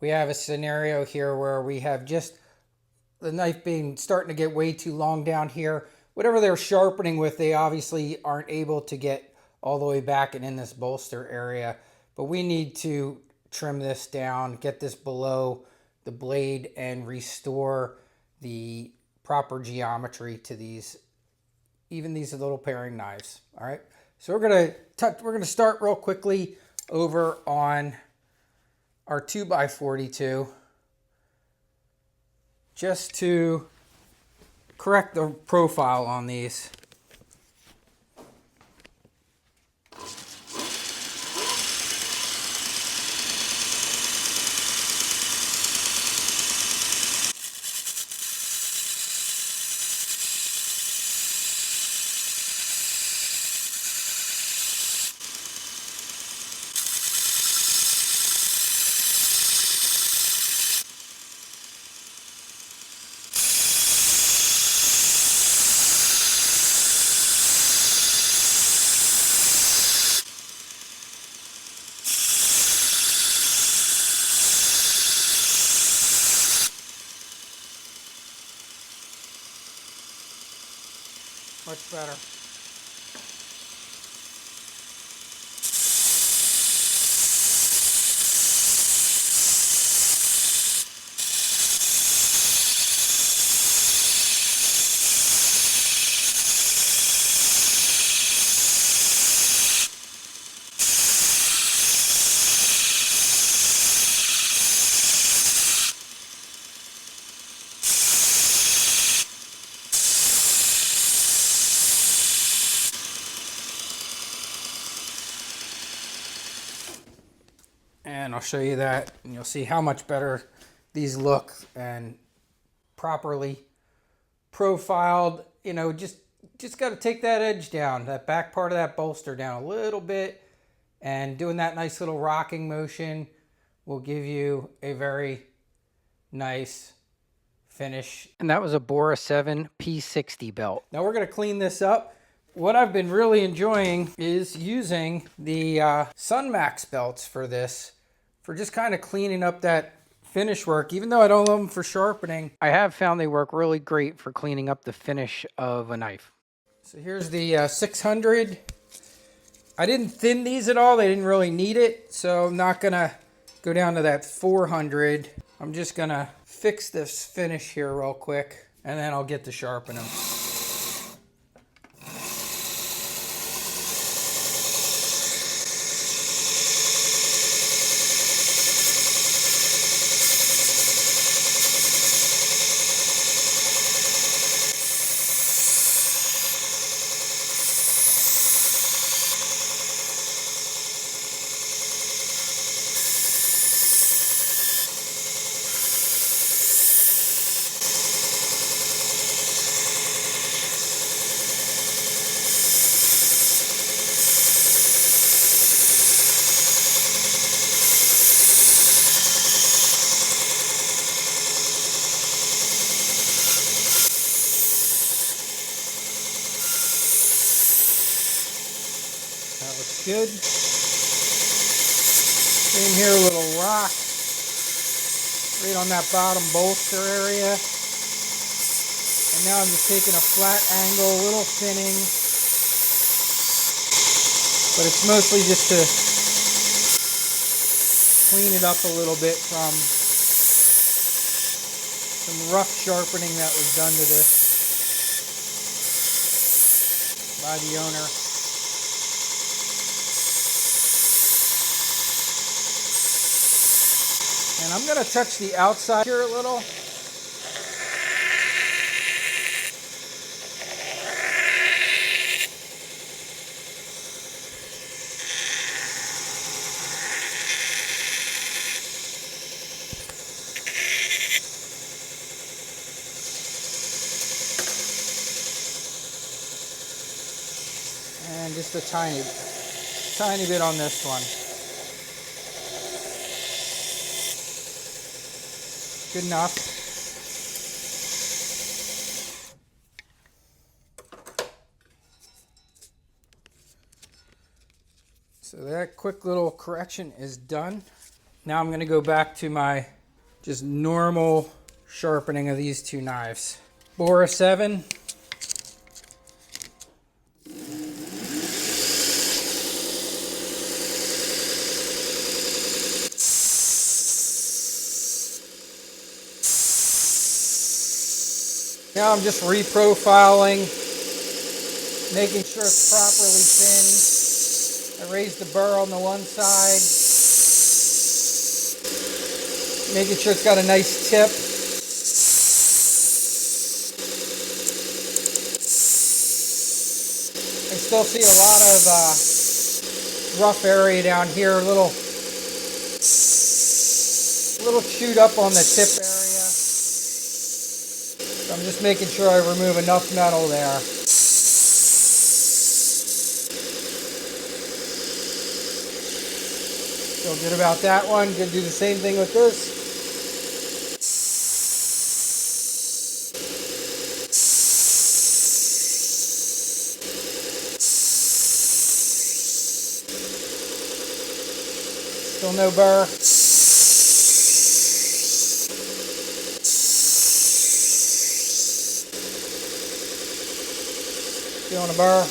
we have a scenario here where we have just the knife being starting to get way too long down here. Whatever they're sharpening with, they obviously aren't able to get all the way back and in this bolster area. But we need to trim this down, get this below the blade, and restore the proper geometry to these, even these little paring knives. All right. So we're gonna start real quickly over on our 2x42 just to correct the profile on these. Much better. And I'll show you that, and you'll see how much better these look and properly profiled. You know, just got to take that edge down, that back part of that bolster down a little bit, and doing that nice little rocking motion will give you a very nice finish. And that was a Bora 7 P60 belt. Now we're going to clean this up. What I've been really enjoying is using the Sunmax belts for this, for just kind of cleaning up that finish work. Even though I don't love them for sharpening, I have found they work really great for cleaning up the finish of a knife. So here's the 600. I didn't thin these at all. They didn't really need it, so I'm not gonna go down to that 400. I'm just gonna fix this finish here real quick, and then I'll get to sharpen them. That looks good. Same here, a little rock right on that bottom bolster area. And now I'm just taking a flat angle, a little thinning. But it's mostly just to clean it up a little bit from some rough sharpening that was done to this by the owner. And I'm going to touch the outside here a little. And just a tiny bit on this one. Good enough. So that quick little correction is done. Now I'm going to go back to my just normal sharpening of these two knives. Bora 7. Now I'm just reprofiling, making sure it's properly thin. I raise the burr on the one side, making sure it's got a nice tip. I still see a lot of rough area down here, a little chewed up on the tip area. So I'm just making sure I remove enough metal there. Feel good about that one. Gonna do the same thing with this. Still no burr. Feeling a burr.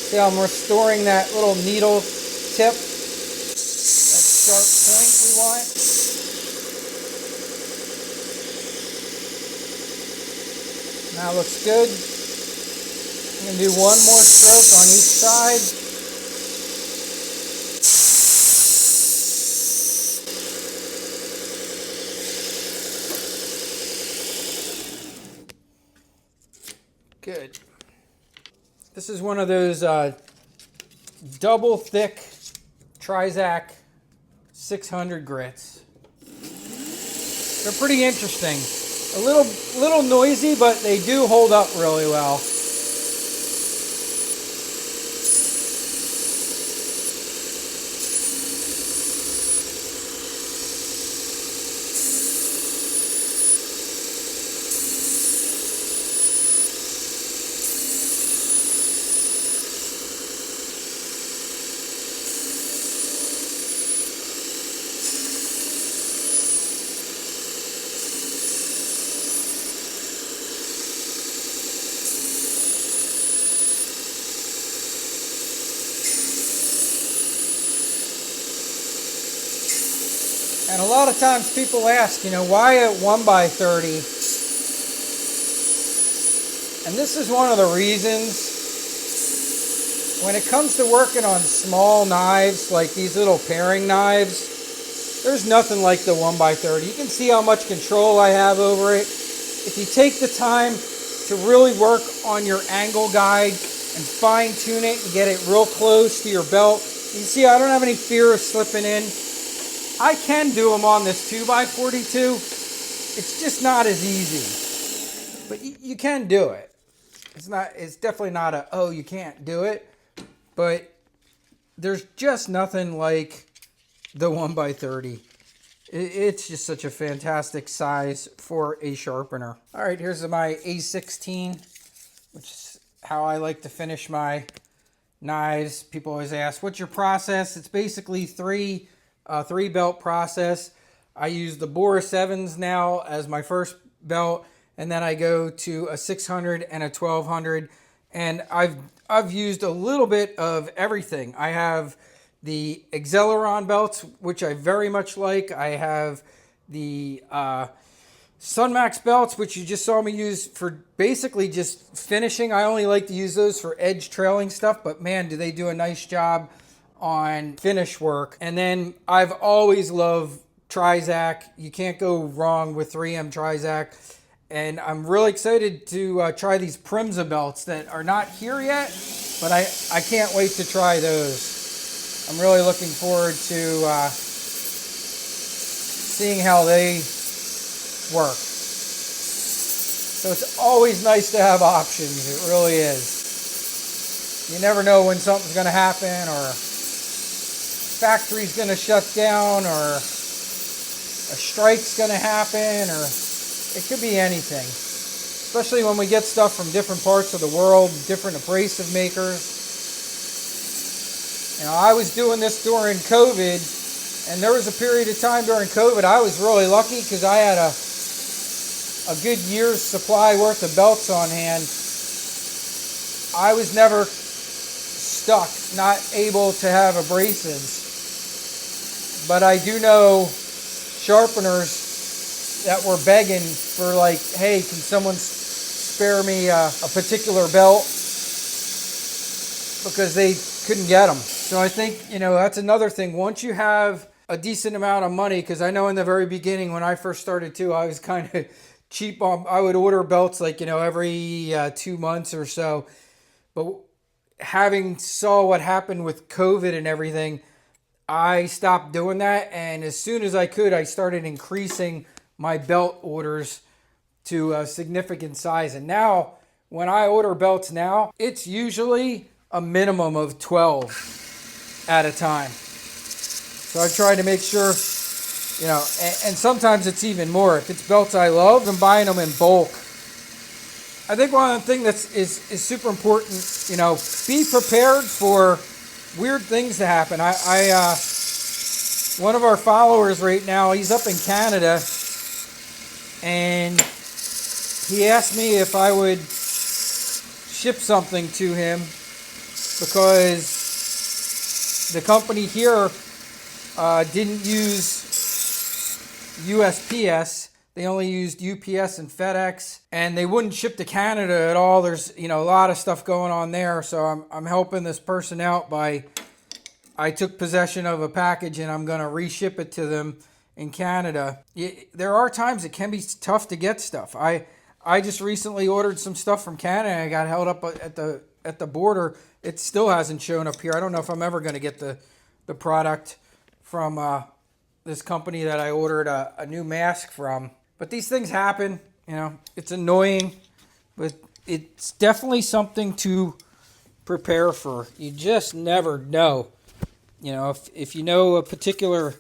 See how I'm restoring that little needle tip, that sharp point we want. Now looks good. I'm going to do one more stroke on each side. Good. This is one of those double thick Trizac 600 grits. They're pretty interesting. A little noisy, but they do hold up really well. And a lot of times people ask, why at 1x30? And this is one of the reasons. When it comes to working on small knives, like these little paring knives, there's nothing like the 1x30. You can see how much control I have over it. If you take the time to really work on your angle guide and fine tune it and get it real close to your belt, you can see I don't have any fear of slipping in. I can do them on this 2x42. It's just not as easy. But you can do it. It's definitely not you can't do it. But there's just nothing like the 1x30. It's just such a fantastic size for a sharpener. All right, here's my A16, which is how I like to finish my knives. People always ask, what's your process? It's basically three belt process. I use the Bora 7s now as my first belt, and then I go to a 600 and a 1200, and I've used a little bit of everything. I have the Acceleron belts, which I very much like. I have the Sunmax belts, which you just saw me use for basically just finishing. I only like to use those for edge trailing stuff, but man, do they do a nice job on finish work. And then I've always loved Trizac. You can't go wrong with 3M Trizac. And I'm really excited to try these Primza belts that are not here yet, but I can't wait to try those. I'm really looking forward to seeing how they work. So it's always nice to have options. It really is. You never know when something's going to happen, or factory's going to shut down, or a strike's going to happen, or It could be anything, especially when we get stuff from different parts of the world, different abrasive makers. You know, I was doing this during COVID, and there was a period of time during COVID I was really lucky because I had a good year's supply worth of belts on hand. I was never stuck, not able to have abrasives. But I do know sharpeners that were begging for like, hey, can someone spare me a particular belt? Because they couldn't get them. So I think, you know, that's another thing. Once you have a decent amount of money, because I know in the very beginning when I first started too, I was kind of cheap on, I would order belts like, you know, every 2 months or so. But having saw what happened with COVID and everything, I stopped doing that. And as soon as I could, I started increasing my belt orders to a significant size. And now when I order belts now, it's usually a minimum of 12 at a time. So I try to make sure, you know, and sometimes it's even more. If it's belts I love, I'm buying them in bulk. I think one of the things that is super important, you know, be prepared for weird things to happen. One of our followers right now, he's up in Canada, and he asked me if I would ship something to him because the company here didn't use USPS. They only used UPS and FedEx, and they wouldn't ship to Canada at all. There's, you know, a lot of stuff going on there. So I'm helping this person out by, I took possession of a package and I'm going to reship it to them in Canada. There are times it can be tough to get stuff. I just recently ordered some stuff from Canada. I got held up at the border. It still hasn't shown up here. I don't know if I'm ever going to get the product from this company that I ordered a new mask from. But these things happen, you know, it's annoying, but it's definitely something to prepare for. You just never know. You know, if you know a particular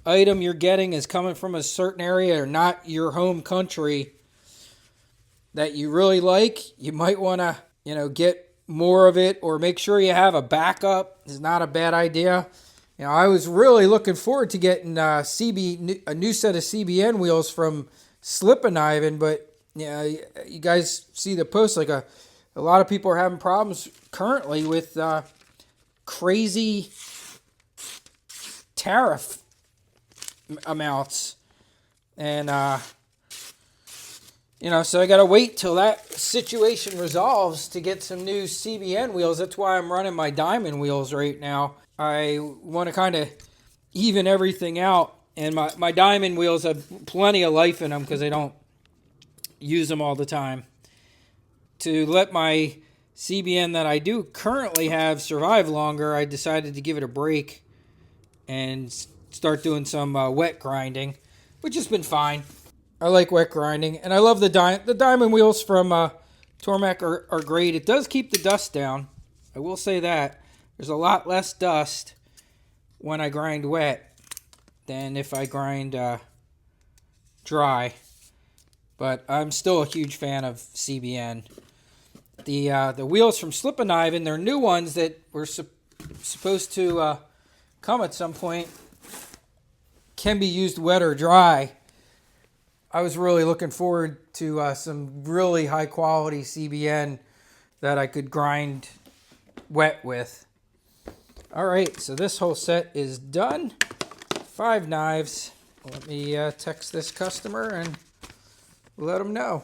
item you're getting is coming from a certain area or not your home country that you really like, you might want to, you know, get more of it or make sure you have a backup. It's not a bad idea. You know, I was really looking forward to getting a new set of CBN wheels from Slip-N-Ivan, but you know, you guys see the post, like a lot of people are having problems currently with crazy tariff amounts. And, you know, so I got to wait till that situation resolves to get some new CBN wheels. That's why I'm running my Diamond wheels right now. I want to kind of even everything out, and my Diamond wheels have plenty of life in them because I don't use them all the time. To let my CBN that I do currently have survive longer, I decided to give it a break and start doing some wet grinding, which has been fine. I like wet grinding, and I love the Diamond wheels from Tormek are great. It does keep the dust down. I will say that. There's a lot less dust when I grind wet than if I grind dry. But I'm still a huge fan of CBN. The wheels from Slip-N-Ivan, they're new ones that were supposed to come at some point, can be used wet or dry. I was really looking forward to some really high quality CBN that I could grind wet with. All right, so this whole set is done. 5 knives. Let me text this customer and let them know.